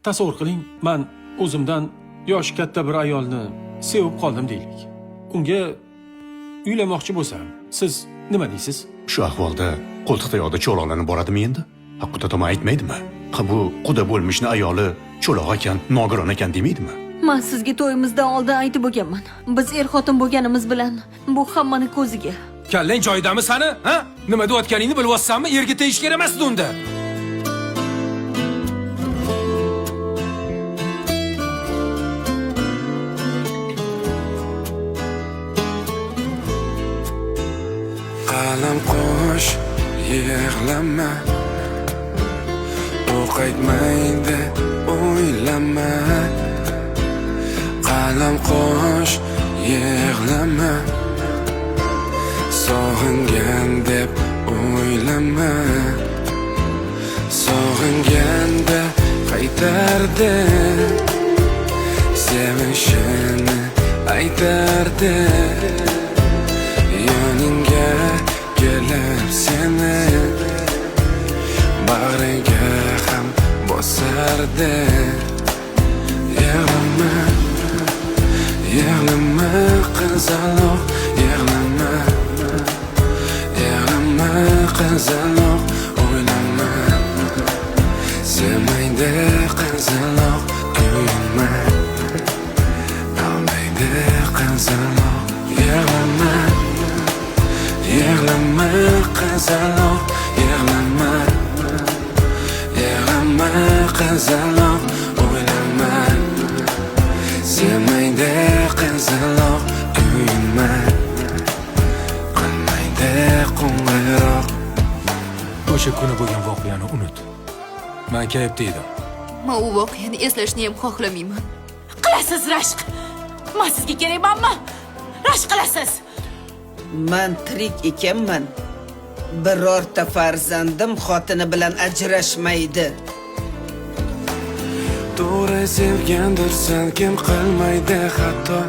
Tasavvur qiling, men o'zimdan yoshi katta bir ayolni sevib qoldim deylik. Unga uylanmoqchi bo'lsam, siz nima deysiz? Shu ahvolda qo'ltiqda yoqda cho'loqlanib boradimi endi? Quda tomon aytmaydimi? Bu quda bo'lmishni ayoli cho'loq ekan, nogiron ekan demaydimi? Men sizga to'yimizdan oldin aytib bo'lganman. Biz er-xotin bo'lganimiz bilan bu hammani ko'ziga. Kallang joyidami sani? Ha? Nima deyotganingni bilyapsanmi? Erga tegish kerak emasdi unda. Qalam qo'sh, yig'lama. U qaytmaydi, o'ylama. Qalam qo'sh, yig'lama. Sog'ingan deb o'ylama. Sog'inganda qaytardi, sevishini aytardi. Yoningga kelib seni bag'riga ham bosardi. Yig'lama, yig'lama qizaloq, yig'lama. Yig'lama qizaloq, o'ylama. Sevmaydi qizaloq, kuyinma. Almaydi qizaloq, yig'lama. Yig'lama qizaloq, yig'lama. Yig'lama qizaloq, o'ylama. Sevmaydi qizaloq, kuyinma. Qilmaydi qo'ng'iroq. O'sha kuni bo'lgan voqeani unut. Men kayfda edim. Men u voqeani eslashni ham xohlamayman. Qilasiz rashq. Men sizga kerakmanmi? Rashq qilasiz. Men tirik ekanman. Birorta farzandim xotini bilan ajrashmaydi. To'g'ri sevgandirsan, kim qilmaydi xato.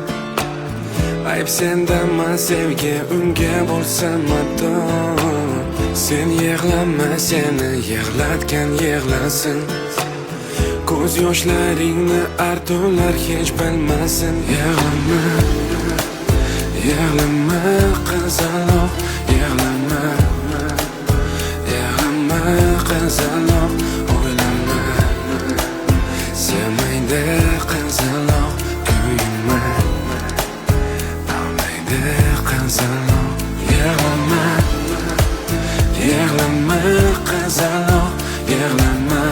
Ayb sendanman, sevgi unga bo'lsin mato. Sen yig'lama, seni yig'latgan yig'lasin. Ko'z yoshlaringni artular hech bilmasin. Yig'lama, yig'lama qizaloq, yig'lama. Yig'lama qizaloq, o'ylama. Sevmaydi qizaloq, kuyinma. Almaydi qizaloq, yig'lama. Yig'lama qizaloq, yig'lama.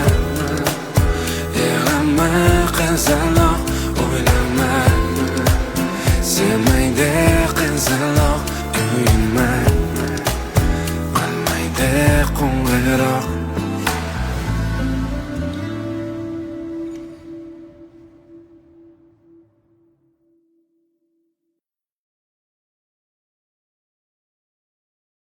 Yig'lama qizaloq, o'ylama. Sevmaydi qizaloq, kuyinma.